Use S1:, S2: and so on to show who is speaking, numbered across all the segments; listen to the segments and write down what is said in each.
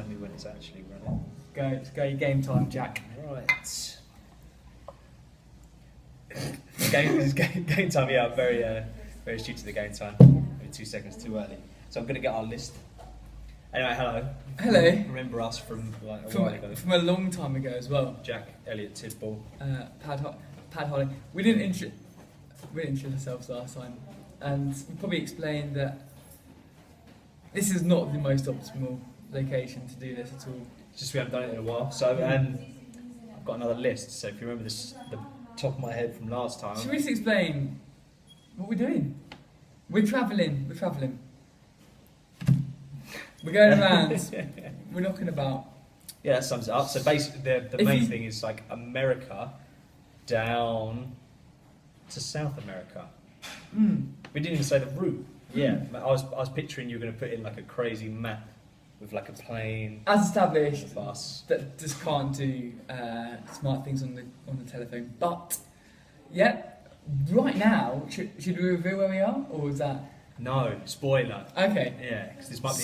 S1: tell me when it's actually running.
S2: Go your game time, Jack.
S1: Right. game time, yeah, I'm very astute to the game time. Maybe 2 seconds too early. So I'm going to get our list. Anyway, hello.
S2: Hello.
S1: Remember us from like a while ago.
S2: From a long time ago as well.
S1: Jack, Elliot, Tidball.
S2: Pad Holly. We didn't introduce ourselves last time, and we probably explained that this is not the most optimal location to do this at all.
S1: It's just we haven't done it in a while. So I've got another list. So if you remember this, the top of my head from last time.
S2: Should we just explain what we're doing? We're travelling. We're going around. We're knocking about.
S1: Yeah, that sums it up. So basically, the main thing is like America down to South America. We didn't even say the route. Yeah, I was picturing you were going to put in like a crazy map with like a plane,
S2: as established,
S1: a bus.
S2: that just can't do smart things on the telephone. But yeah, right now, should we reveal where we are, or is that?
S1: No, spoiler.
S2: Okay.
S1: Yeah, because this might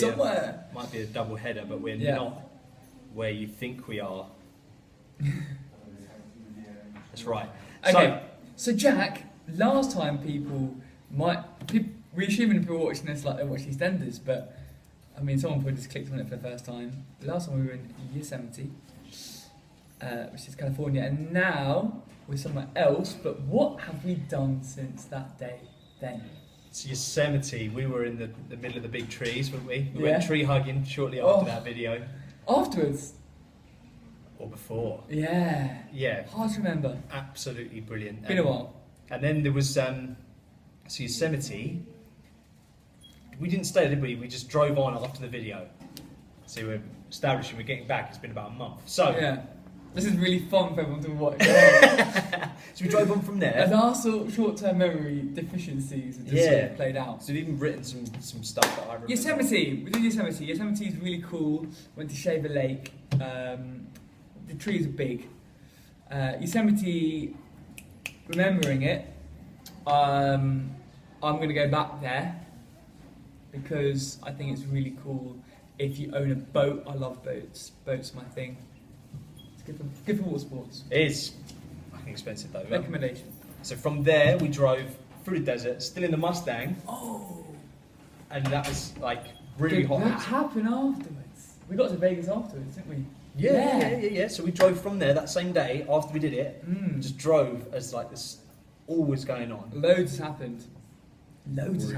S1: be a double header, but we're not where you think we are. That's right.
S2: Okay. So Jack, last time we're assuming people watching this like they watch EastEnders, but I mean, someone probably just clicked on it for the first time. Last time we were in Yosemite, which is California, and now we're somewhere else. But what have we done since that day then?
S1: It's Yosemite. We were in the middle of the big trees, weren't we? We went tree hugging shortly after that video.
S2: Afterwards?
S1: Or before.
S2: Yeah.
S1: Yeah.
S2: Hard to remember.
S1: Absolutely brilliant.
S2: Been a while.
S1: And then there was Yosemite. We didn't stay, did we? We just drove on after the video. So we're establishing we're getting back. It's been about a month. So
S2: yeah. This is really fun for everyone to watch.
S1: So we drove on from there.
S2: And our short-term memory deficiencies have just sort of played out.
S1: So we've even written some stuff that I remember.
S2: Yosemite. We did Yosemite. Yosemite is really cool. Went to Shaver Lake. The trees are big. Yosemite, remembering it, I'm going to go back there because I think it's really cool if you own a boat. I love boats. Boats are my thing. It's good for water sports.
S1: It is. I think expensive though.
S2: Recommendation.
S1: So from there we drove through the desert, still in the Mustang.
S2: Oh.
S1: And that was like really hot.
S2: What happened afterwards? We got to Vegas afterwards, didn't we?
S1: Yeah. So we drove from there that same day after we did it. Just drove as like this, all was going on.
S2: Loads has happened. Loads has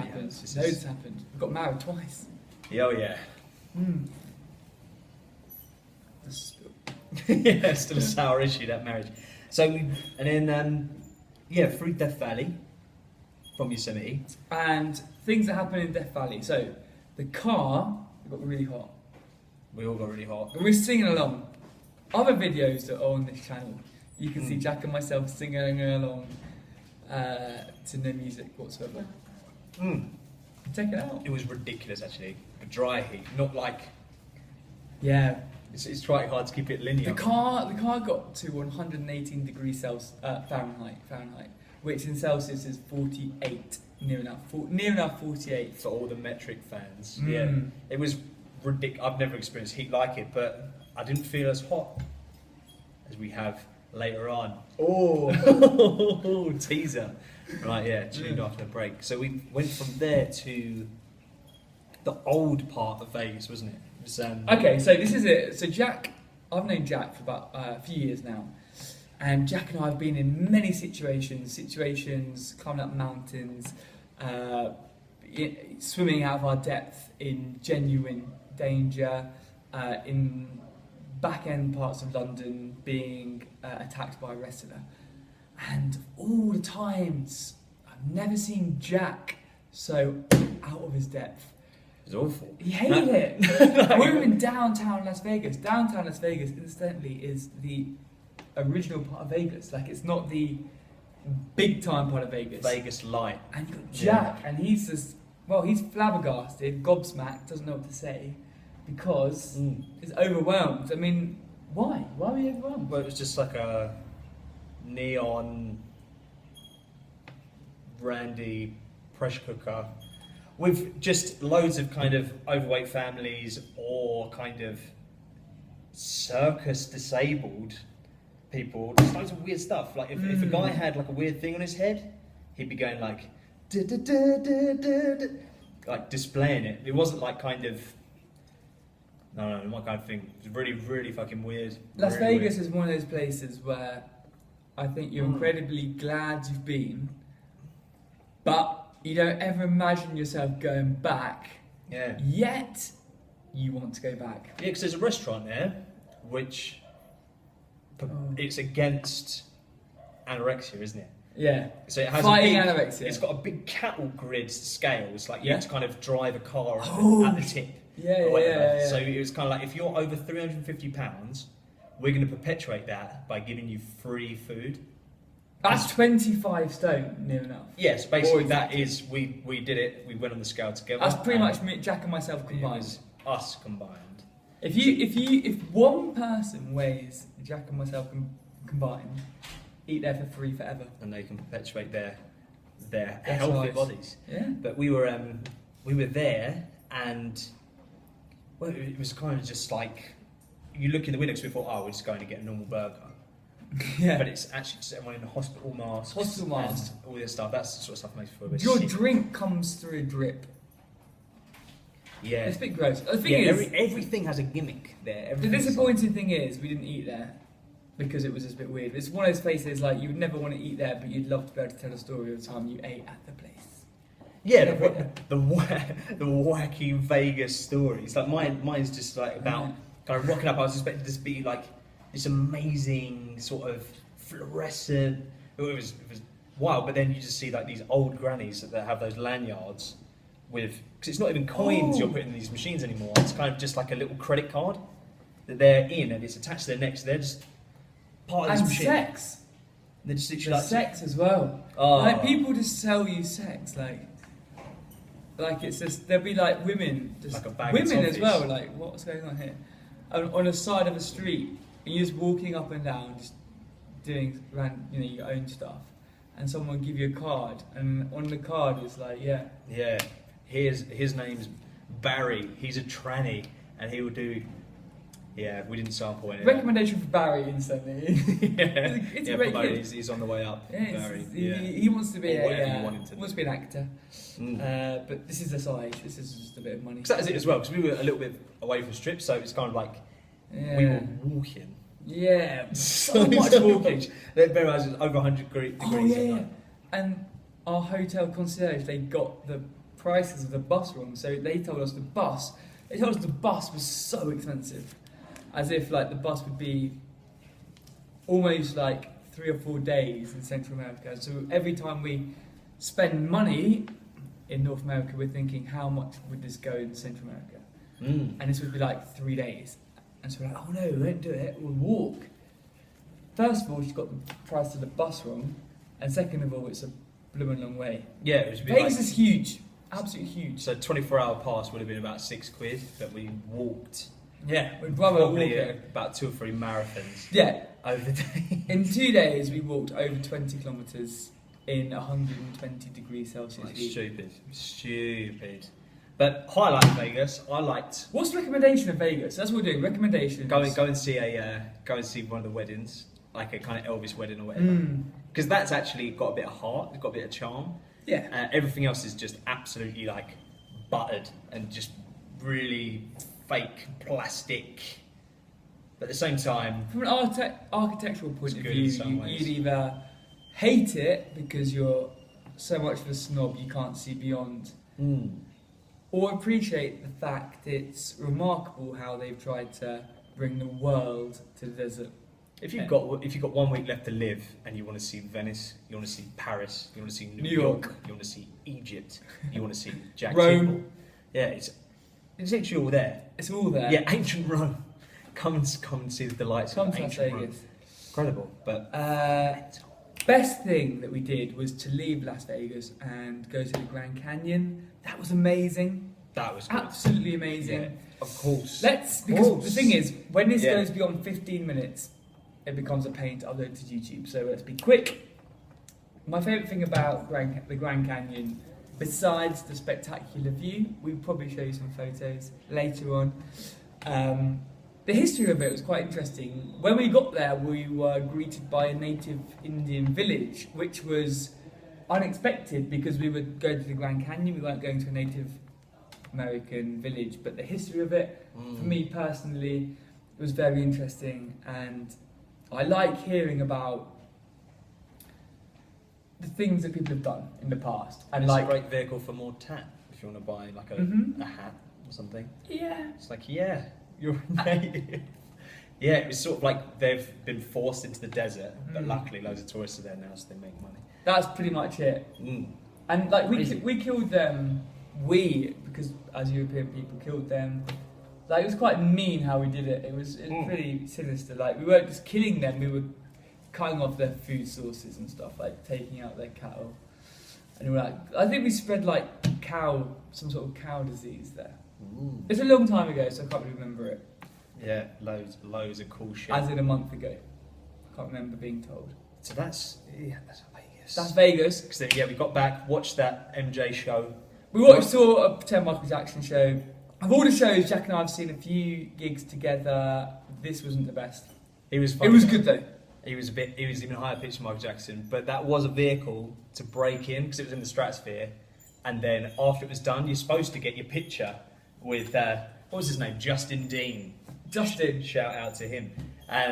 S2: happened. We got married twice.
S1: Oh yeah.
S2: Hmm.
S1: Yeah, still a sour issue, that marriage. So through Death Valley from Yosemite.
S2: And things that happen in Death Valley. So the car got really hot.
S1: We all got really hot.
S2: And we're singing along. Other videos that are on this channel, you can see Jack and myself singing along to no music whatsoever. Check it out.
S1: It was ridiculous actually. A dry heat, not like.
S2: Yeah.
S1: It's quite hard to keep it linear.
S2: The car got to 118 degrees Fahrenheit, which in Celsius is 48, near enough 48.
S1: For all the metric fans. Yeah. It was ridiculous. I've never experienced heat like it, but I didn't feel as hot as we have later on. Oh, teaser. Right, yeah, tuned after the break. So we went from there to the old part of Vegas, wasn't it?
S2: Okay, so this is it. So Jack, I've known Jack for about a few years now, and Jack and I have been in many situations, climbing up mountains, swimming out of our depth in genuine danger, in back-end parts of London being attacked by a wrestler. And all the times, I've never seen Jack so out of his depth.
S1: It was awful.
S2: He hated it. We were in downtown Las Vegas. Downtown Las Vegas, incidentally, is the original part of Vegas. Like, it's not the big time part of Vegas.
S1: Vegas light.
S2: And you've got Jack, and he's just, he's flabbergasted, gobsmacked, doesn't know what to say, because he's overwhelmed. I mean, why? Why were you overwhelmed?
S1: Well, it was just like a neon brandy pressure cooker with just loads of kind of overweight families or kind of circus disabled people, just loads of weird stuff. Like if a guy had like a weird thing on his head, he'd be going like, "Da, da, da, da, da, da," like displaying it. It wasn't like kind of, no, my kind of thing. It was really, really fucking weird.
S2: Las
S1: really
S2: Vegas
S1: weird.
S2: is one of those places where I think you're incredibly glad you've been, but you don't ever imagine yourself going back.
S1: Yeah.
S2: Yet you want to go back.
S1: Yeah, because there's a restaurant there, which it's against anorexia, isn't it?
S2: Yeah.
S1: So it has
S2: Fighting
S1: a big,
S2: anorexia.
S1: It's got a big cattle grid scale. It's like you
S2: Yeah.
S1: have to kind of drive a car at the tip.
S2: Yeah,
S1: or whatever.
S2: yeah.
S1: So it was kind of like, if you're over £350, we're going to perpetuate that by giving you free food.
S2: That's 25 stone, near enough.
S1: Yes, basically
S2: Or
S1: that is, we did it, we went on the scale together.
S2: That's pretty
S1: and
S2: much me, Jack and myself
S1: it
S2: combined.
S1: was us combined.
S2: If one person weighs Jack and myself combined, eat there for free forever.
S1: And they can perpetuate their
S2: That's
S1: healthy
S2: nice.
S1: bodies.
S2: Yeah.
S1: But we were there, and well, it was kind of just like, you look in the window because we thought, oh, we're just going to get a normal burger.
S2: Yeah.
S1: But it's actually just everyone in the hospital masks.
S2: Hospital masks.
S1: And all this stuff. That's the sort of stuff that makes me feel a bit
S2: Your
S1: sick.
S2: drink comes through a drip.
S1: Yeah.
S2: It's a bit gross. The thing
S1: Yeah,
S2: is,
S1: everything has a gimmick there.
S2: the
S1: Everything's
S2: disappointing thing is we didn't eat there because it was just a bit weird. It's one of those places like you would never want to eat there, but you'd love to be able to tell a story of the time you ate at the place.
S1: Yeah, the wacky Vegas stories. Like mine's just like about kind of rocking up. I was expecting this to be like this amazing sort of fluorescent. It was wild, but then you just see like these old grannies that have those lanyards with, because it's not even coins you're putting in these machines anymore. It's kind of just like a little credit card that they're in, and it's attached to their neck. So they're just part of this
S2: And
S1: machine.
S2: sex.
S1: They're just literally
S2: There's
S1: like
S2: sex as well.
S1: Oh.
S2: Like people just sell you sex, like it's just there'll be like women, just
S1: Like a bag of
S2: women as
S1: toffees.
S2: well. Like what's going on here? On the side of a street, and you're just walking up and down, just doing your own stuff, and someone will give you a card, and on the card is like, yeah,
S1: his name's Barry. He's a tranny, and he will do. Yeah, we didn't sample any.
S2: recommendation for Barry instantly. It's a great kid.
S1: He's on the way up.
S2: Yeah,
S1: Barry.
S2: he wants to be
S1: Or whatever you want him to
S2: wants to be an actor. But this is the side. This is just a bit of money.
S1: Because that is it as well. Because we were a little bit away from strip, so it's kind of like
S2: Yeah.
S1: we were walking.
S2: Yeah, so much walking.
S1: Bear in mind, it was over 100 degrees.
S2: Oh yeah, and our hotel concierge, they got the prices of the bus wrong. So they told us the bus was so expensive, as if like the bus would be almost like 3 or 4 days in Central America. So every time we spend money in North America, we're thinking, how much would this go in Central America? And this would be like 3 days. And so we're like, oh no, we won't do it, we'll walk. First of all, she's got the price of the bus wrong, and second of all, it's a blooming long way.
S1: Yeah, it was a bit
S2: Vegas
S1: like,
S2: is huge, absolutely huge.
S1: so 24-hour pass would have been about £6, but we walked.
S2: Yeah, we'd rather walk
S1: Probably
S2: it.
S1: about 2 or 3 marathons
S2: Yeah,
S1: over the day.
S2: in 2 days we walked over 20 kilometres in 120 degrees Celsius
S1: Like,
S2: heat.
S1: stupid. But highlight of Vegas, I liked.
S2: What's the recommendation of Vegas? That's what we're doing, recommendations.
S1: Go and see one of the weddings, like a kind of Elvis wedding or whatever. Because that's actually got a bit of heart, it's got a bit of charm.
S2: Yeah.
S1: Everything else is just absolutely like buttered and just really fake plastic. But at the same time,
S2: From an architectural point
S1: It's
S2: of
S1: good
S2: view,
S1: in some ways.
S2: you'd either hate it because you're so much of a snob you can't see beyond, or appreciate the fact it's remarkable how they've tried to bring the world to the desert.
S1: if you've got 1 week left to live and you want to see Venice, you want to see Paris, you want to see New York, you want to see Egypt, you want to see Jack
S2: Rome.
S1: Tipple. Yeah, it's literally all there.
S2: It's all there.
S1: Yeah, ancient Rome. Come and see the delights
S2: Come
S1: of
S2: to Las
S1: ancient Rome.
S2: Vegas.
S1: Incredible, but
S2: Best thing that we did was to leave Las Vegas and go to the Grand Canyon. That was amazing.
S1: that was good.
S2: Absolutely amazing.
S1: Yeah, of course.
S2: Because the thing is, when this
S1: Yeah.
S2: goes beyond 15 minutes, it becomes a pain to upload to YouTube. So let's be quick. My favourite thing about the Grand Canyon, besides the spectacular view, we'll probably show you some photos later on, the history of it was quite interesting. When we got there, we were greeted by a native Indian village, which was unexpected because we would go to the Grand Canyon. We weren't going to a Native American village, but the history of it, for me personally, was very interesting, and I like hearing about the things that people have done in the past. And
S1: it's
S2: like
S1: a great vehicle for more tat if you want to buy like a hat or something.
S2: Yeah.
S1: It's like, yeah, you're native. Yeah, it was sort of like they've been forced into the desert, but luckily loads of tourists are there now, so they make money.
S2: That's pretty much it. And like we killed them. Because as European people killed them. Like it was quite mean how we did it. It was pretty sinister. Like we weren't just killing them; we were cutting off their food sources and stuff, like taking out their cattle. And we were like, I think we spread like some sort of cow disease there. It's a long time ago, so I can't really remember it.
S1: Yeah, loads of cool shit.
S2: As in a month ago, I can't remember being told.
S1: So that's Vegas.
S2: That's Vegas.
S1: Because then, yeah, we got back, watched that MJ show.
S2: We saw a pretend Michael Jackson show. Of all the shows, Jack and I have seen a few gigs together. This wasn't the best.
S1: It was fun.
S2: It was good though.
S1: He was even higher pitched than Michael Jackson, but that was a vehicle to break in because it was in the stratosphere. And then after it was done, you're supposed to get your picture with what was his name? Justin Dean.
S2: Justin.
S1: Shout out to him.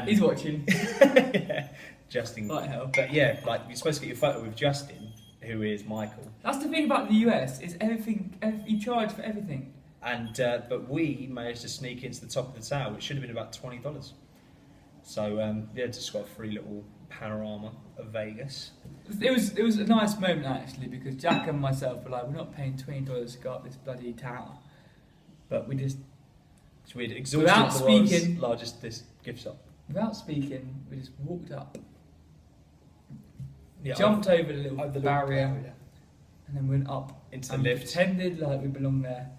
S2: He's watching.
S1: Yeah, Justin.
S2: Like hell.
S1: But yeah, like you're supposed to get your photo with Justin, who is Michael.
S2: That's the thing about the US is everything. You charge for everything.
S1: And but we managed to sneak into the top of the tower, which should have been about $20. So yeah, just got a free little panorama of Vegas.
S2: It was a nice moment actually because Jack and myself were like, we're not paying $20 to go up this bloody tower, but we just.
S1: So we'd exhausted the world's largest gift shop.
S2: Without speaking, we just walked up,
S1: Jumped
S2: over the little barrier, and then went up
S1: into the lift.
S2: Pretended like we belonged there,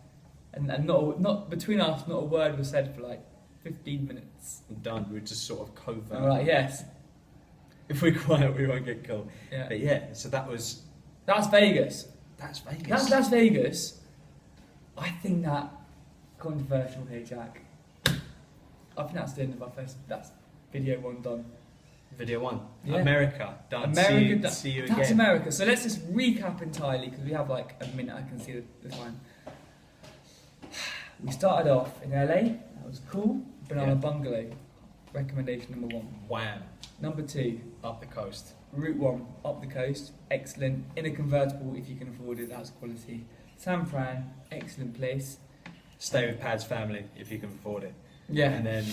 S2: and not between us, not a word was said for like 15 minutes.
S1: And done. We were just sort of covert.
S2: And we're like, yes.
S1: If we're quiet, we won't get caught.
S2: Yeah.
S1: But yeah, so that's
S2: Vegas.
S1: That's Vegas.
S2: That's Vegas. I think that controversial here, Jack. I think that's the end of our first. That's video one done.
S1: Video one.
S2: Yeah.
S1: America done. See you again.
S2: That's America. So let's just recap entirely because we have like a minute. I can see the time. We started off in LA. That was cool. Banana Bungalow. Recommendation number 1.
S1: Wham.
S2: Number 2.
S1: Up the coast.
S2: Route 1. Up the coast. Excellent. In a convertible if you can afford it. That's quality. San Fran. Excellent place.
S1: Stay with Pad's family if you can afford it.
S2: Yeah.
S1: And then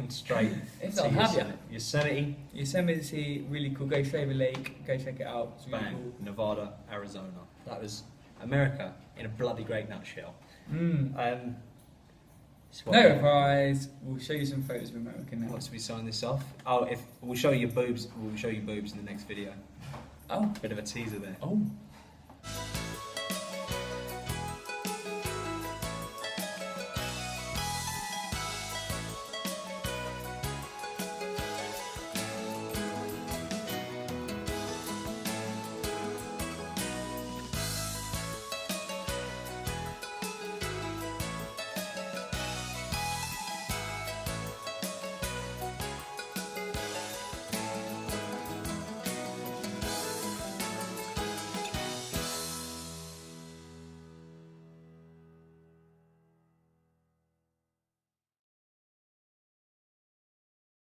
S1: straight.
S2: If not, have you?
S1: Yosemite.
S2: Yosemite, really cool. Go Shaver Lake. Go check it out. It's really
S1: Bang.
S2: cool.
S1: Nevada, Arizona. That was America in a bloody great nutshell.
S2: No prize. We'll show you some photos of America now.
S1: Once we sign this off. Oh, we'll show you boobs. We'll show you boobs in the next video.
S2: Oh.
S1: Bit of a teaser there.
S2: Oh.